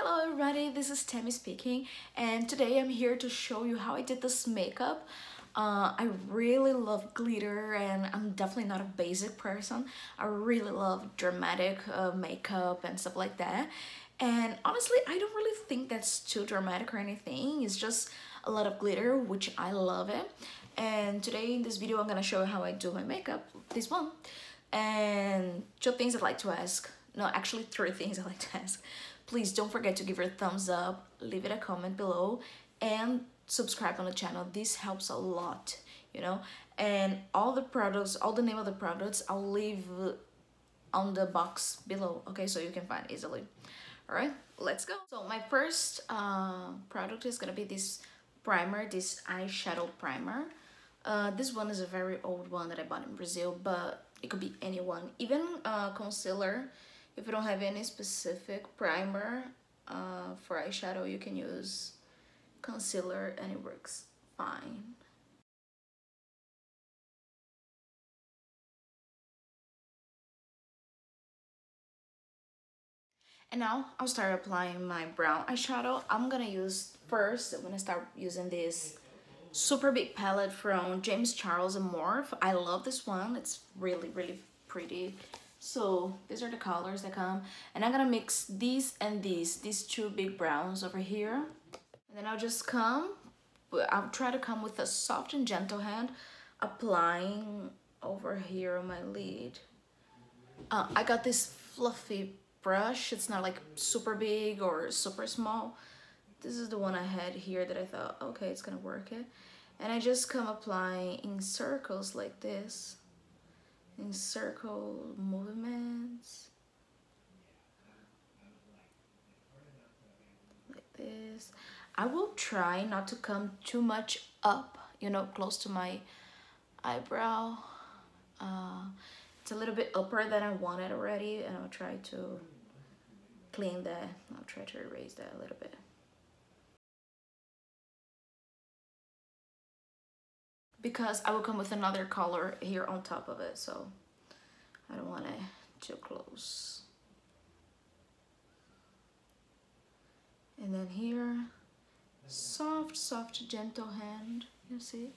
Hello everybody, this is Tami speaking, and today I'm here to show you how I did this makeup. I really love glitter, and I'm definitely not a basic person. I really love dramatic makeup and stuff like that. And honestly, I don't really think that's too dramatic or anything. It's just a lot of glitter, which I love it. And today in this video, I'm gonna show you how I do my makeup, this one. And two things I'd like to ask. No, actually three things I'd like to ask. Please don't forget to give your thumbs up, leave it a comment below, and subscribe on the channel. This helps a lot, you know. And all the products, all the name of the products, I'll leave on the box below, okay, so you can find easily. All right, let's go. So my first product is gonna be this primer, this eyeshadow primer. This one is a very old one that I bought in Brazil, but it could be anyone, even concealer. If you don't have any specific primer for eyeshadow, you can use concealer and it works fine. And now I'll start applying my brown eyeshadow. I'm gonna start using this super big palette from James Charles and Morphe. I love this one. It's really, really pretty. So these are the colors that come, and I'm gonna mix these and these two big browns over here. And then I'll try to come with a soft and gentle hand, applying over here on my lid. I got this fluffy brush. It's not like super big or super small. This is the one I had here that I thought, okay, it's gonna work it. And I just come applying in circles like this. In circle movements like this. I will try not to come too much up, you know, close to my eyebrow. It's a little bit upper than I wanted already, and I'll try to clean that. I'll try to erase that a little bit. Because I will come with another color here on top of it, so I don't want it too close. And then here, soft, gentle hand, you see?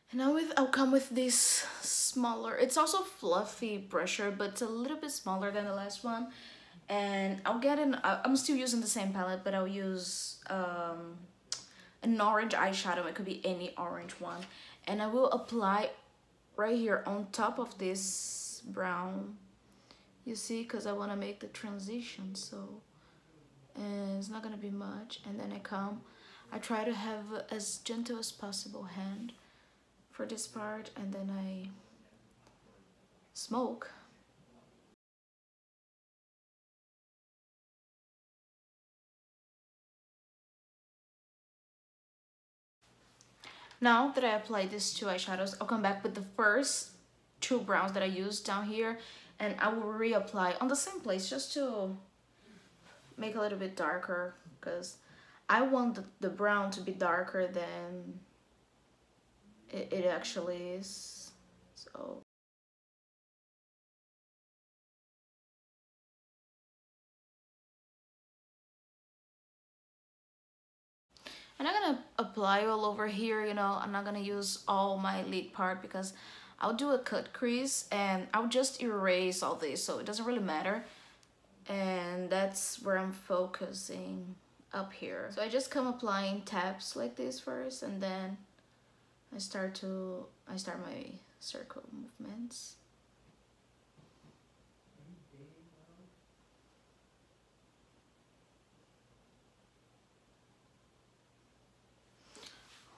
And now I'll come with this smaller, it's also fluffy brusher, but it's a little bit smaller than the last one. And I'm still using the same palette, but I'll use an orange eyeshadow. It could be any orange one. And I will apply right here on top of this brown, you see, because I want to make the transition. So, and it's not gonna be much. And then I try to have as gentle as possible hand for this part, and then I smoke. Now that I applied these two eyeshadows, I'll come back with the first two browns that I used down here, and I will reapply on the same place just to make a little bit darker, because I want the brown to be darker than it actually is. So and I'm gonna apply all over here, you know. I'm not gonna use all my lid part because I'll do a cut crease and I'll just erase all this, so it doesn't really matter. And that's where I'm focusing up here. So I just come applying taps like this first, and then I start my circle movements.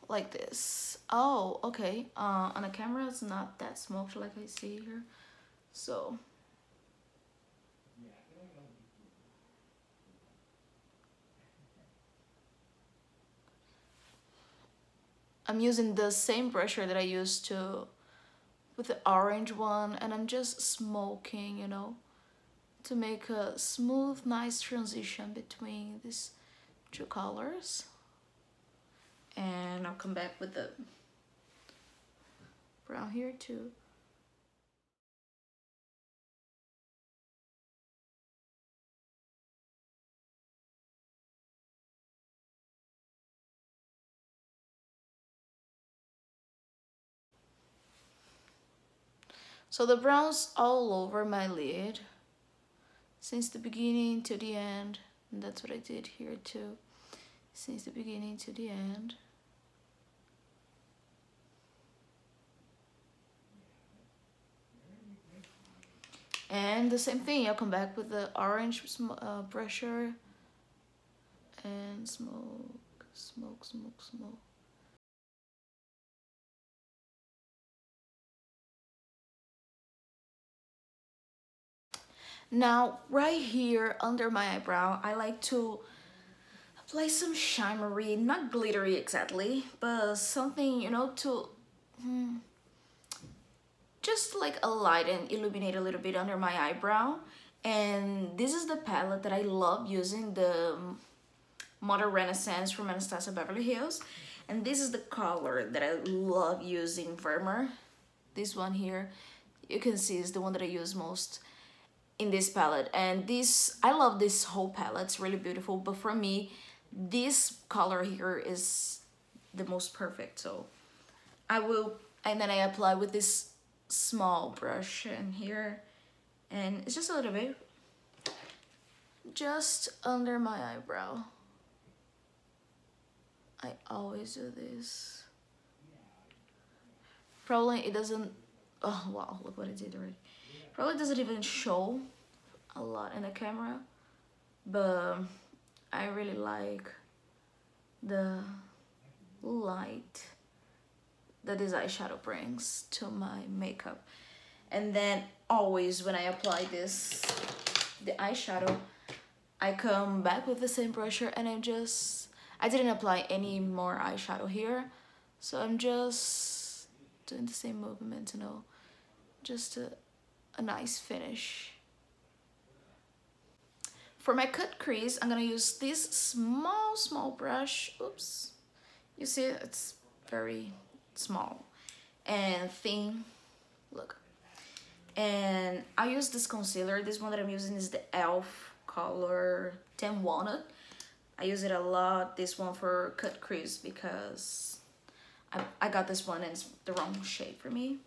Like this. Oh, okay. On the camera it's not that smoked like I see here. So I'm using the same brusher that I used to with the orange one, and I'm just smoking, you know, to make a smooth, nice transition between these two colors. and I'll come back with the brown here too. So the brown's all over my lid since the beginning to the end. And that's what I did here too, since the beginning to the end. And the same thing, I'll come back with the orange brusher and smoke, smoke, smoke, smoke. Now, right here under my eyebrow, I like to apply some shimmery, not glittery exactly, but something, you know, to just like a light and illuminate a little bit under my eyebrow. And this is the palette that I love using, the Modern Renaissance from Anastasia Beverly Hills. And this is the color that I love using, Firmer. This one here, you can see is the one that I use most in this palette. And this, I love this whole palette, it's really beautiful, but for me this color here is the most perfect. So I will, and then I apply with this small brush in here, and it's just a little bit just under my eyebrow. I always do this. Probably it doesn't, oh wow, look what I did already. Probably doesn't even show a lot in the camera, but I really like the light that this eyeshadow brings to my makeup. And then always when I apply this, the eyeshadow, I come back with the same brusher and I didn't apply any more eyeshadow here, so I'm just doing the same movement, you know, just a nice finish. For my cut crease, I'm gonna use this small brush. Oops, you see it's very small and thin, look. And I use this concealer. This one that I'm using is the e.l.f. color 10 Walnut. I use it a lot, this one, for cut crease, because I got this one and it's the wrong shade for me.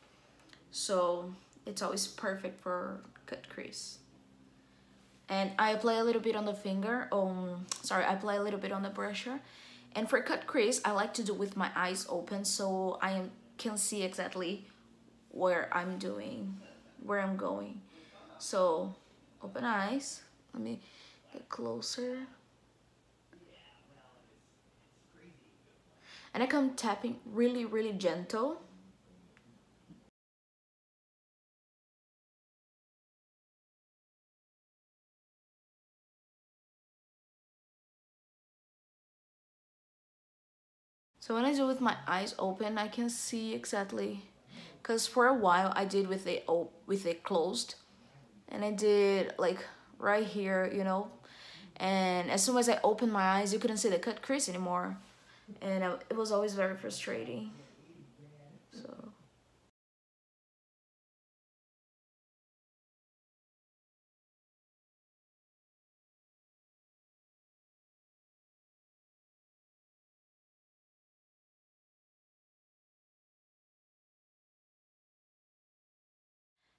So it's always perfect for cut crease. And I apply a little bit on the finger, I apply a little bit on the brusher. And for cut crease, I like to do with my eyes open, so I can see exactly where I'm going. So open eyes, let me get closer. And I come tapping really gentle. So when I do with my eyes open, I can see exactly, because for a while I did with it closed, and I did like right here, you know, and as soon as I opened my eyes, you couldn't see the cut crease anymore, and it was always very frustrating. So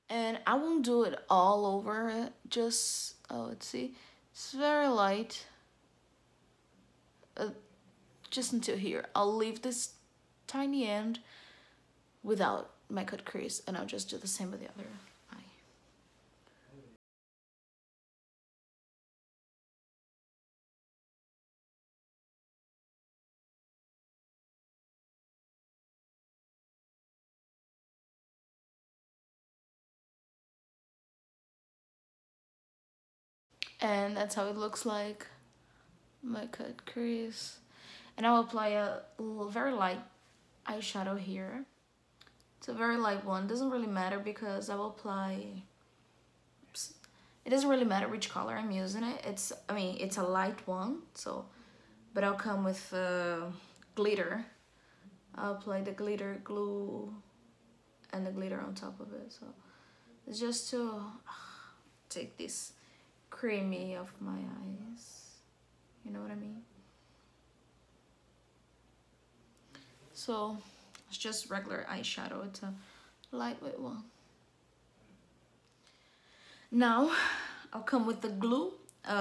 and I won't do it all over it, just, oh, let's see, it's very light, just until here. I'll leave this tiny end without my cut crease, and I'll just do the same with the other eye. And that's how it looks like, my cut crease. And I'll apply a very light eyeshadow here. It's a very light one, doesn't really matter because I will apply, oops, it doesn't really matter which color I'm using it. It's a light one, so, but I'll come with glitter I'll apply the glitter glue and the glitter on top of it. So it's just to take this creamy of my eyes. You know what I mean? So it's just regular eyeshadow. It's a lightweight one. Now I'll come with the glue,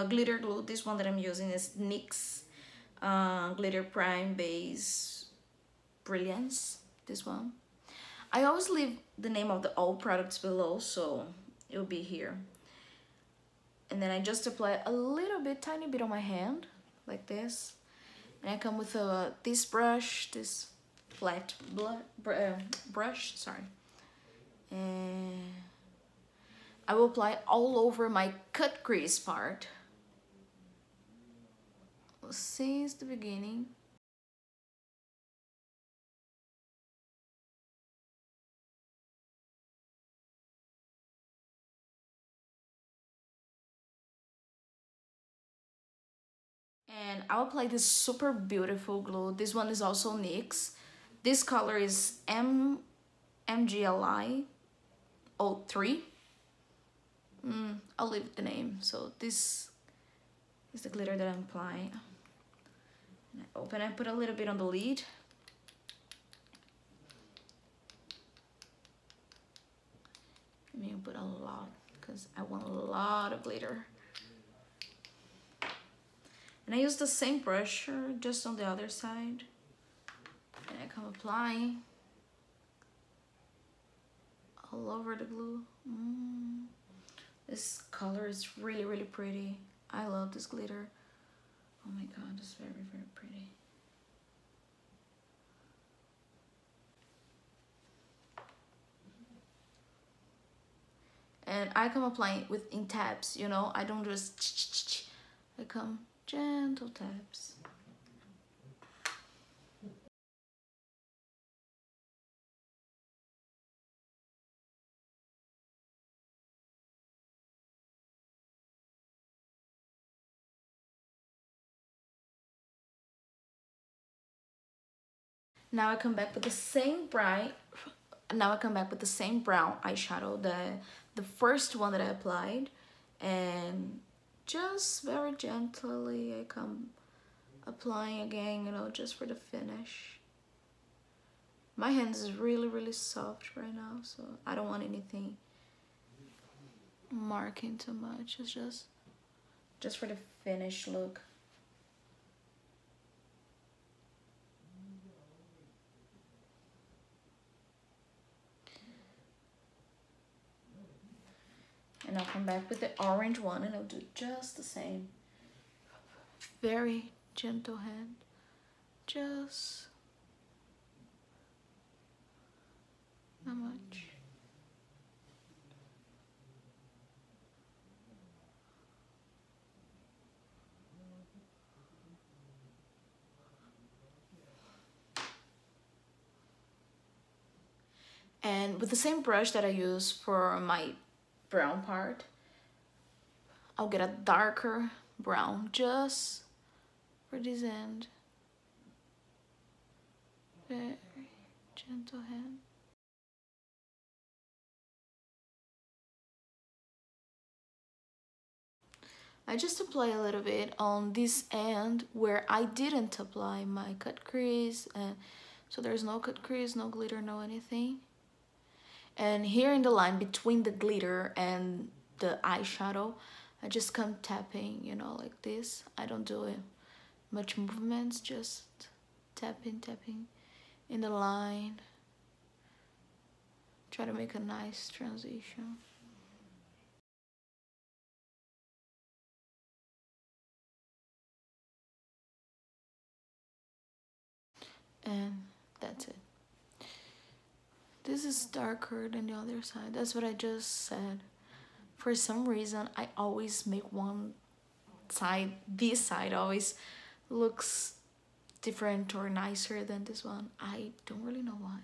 glitter glue. This one that I'm using is NYX Glitter Prime Base Brilliance. This one. I always leave the name of the all products below, so it'll be here. And then I just apply a little bit, tiny bit on my hand, like this. And I come with this brush, this flat brush, sorry. And I will apply all over my cut crease part since the beginning. And I'll apply this super beautiful glue. This one is also NYX. This color is MGLI 03. I'll leave the name. So this is the glitter that I'm applying. And I open, I put a little bit on the lid. I mean, put a lot because I want a lot of glitter. And I use the same brush just on the other side. And I come applying all over the glue. This color is really, really pretty. I love this glitter. Oh my god, it's very, very pretty. And I come applying in tabs, you know. I don't just I come gentle taps. Now I come back with the same brown eyeshadow, the first one that I applied, and just very gently I come applying again, you know, just for the finish. My hands is really, really soft right now, so I don't want anything marking too much. It's just for the finish look. And I'll come back with the orange one and I'll do just the same. Very gentle hand. Just not much. And with the same brush that I use for my brown part, I'll get a darker brown just for this end. Very gentle hand. I just apply a little bit on this end where I didn't apply my cut crease, and so there's no cut crease, no glitter, no anything. And here in the line between the glitter and the eyeshadow, I just come tapping, you know, like this. I don't do much movements, just tapping in the line. Try to make a nice transition. And that's it. This is darker than the other side. That's what I just said. For some reason, I always make one side, this side always looks different or nicer than this one. I don't really know why.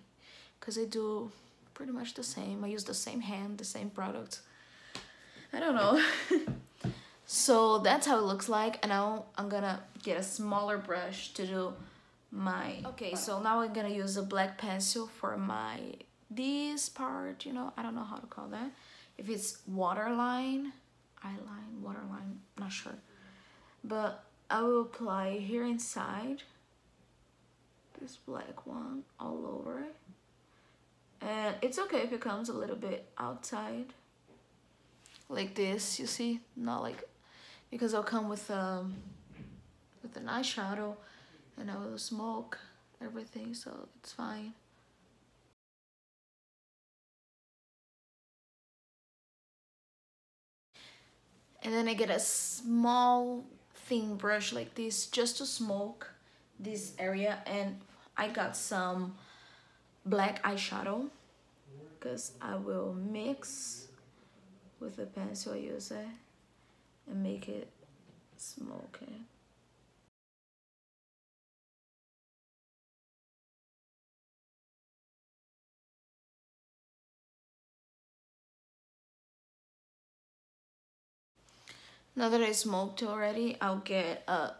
Because I do pretty much the same. I use the same hand, the same product. I don't know. So that's how it looks like. And now I'm gonna get a smaller brush to do my... Okay, so now I'm gonna use a black pencil for my this part, you know, I don't know how to call that, if it's waterline, eyeline, waterline, not sure, but I will apply here inside this black one all over it. And it's okay if it comes a little bit outside like this, you see, not like, because I'll come with an eyeshadow and I will smoke everything, so it's fine. And then I get a small thin brush like this just to smoke this area, and I got some black eyeshadow because I will mix with the pencil I use it and make it smoky. Now that I smoked already, I'll get a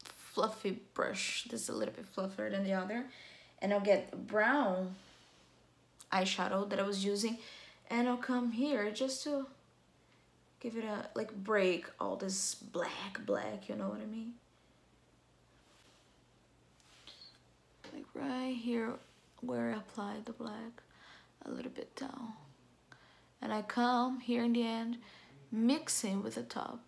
fluffy brush. This is a little bit fluffier than the other. And I'll get the brown eyeshadow that I was using, and I'll come here just to give it a, like, break all this black, you know what I mean? Like right here where I applied the black, a little bit down. And I come here in the end, mixing with the top.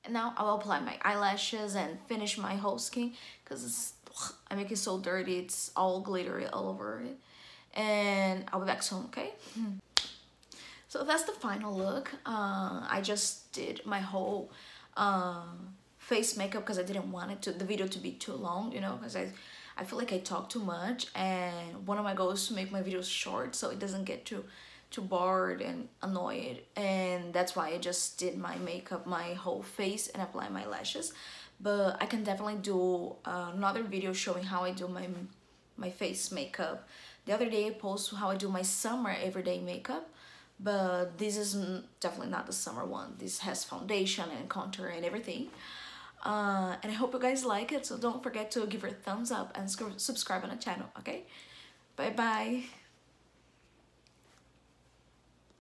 And now I'll apply my eyelashes and finish my whole skin because I make it so dirty, it's all glittery all over it. And I'll be back soon, okay? So that's the final look. I just did my whole face makeup because I didn't want the video to be too long, you know, because I feel like I talk too much, and one of my goals is to make my videos short so it doesn't get too bored and annoyed, and that's why I just did my makeup, my whole face, and apply my lashes. But I can definitely do another video showing how I do my face makeup. The other day I posted how I do my summer everyday makeup, but this is definitely not the summer one. This has foundation and contour and everything. And I hope you guys like it, so don't forget to give it a thumbs up and subscribe on the channel, okay? Bye bye.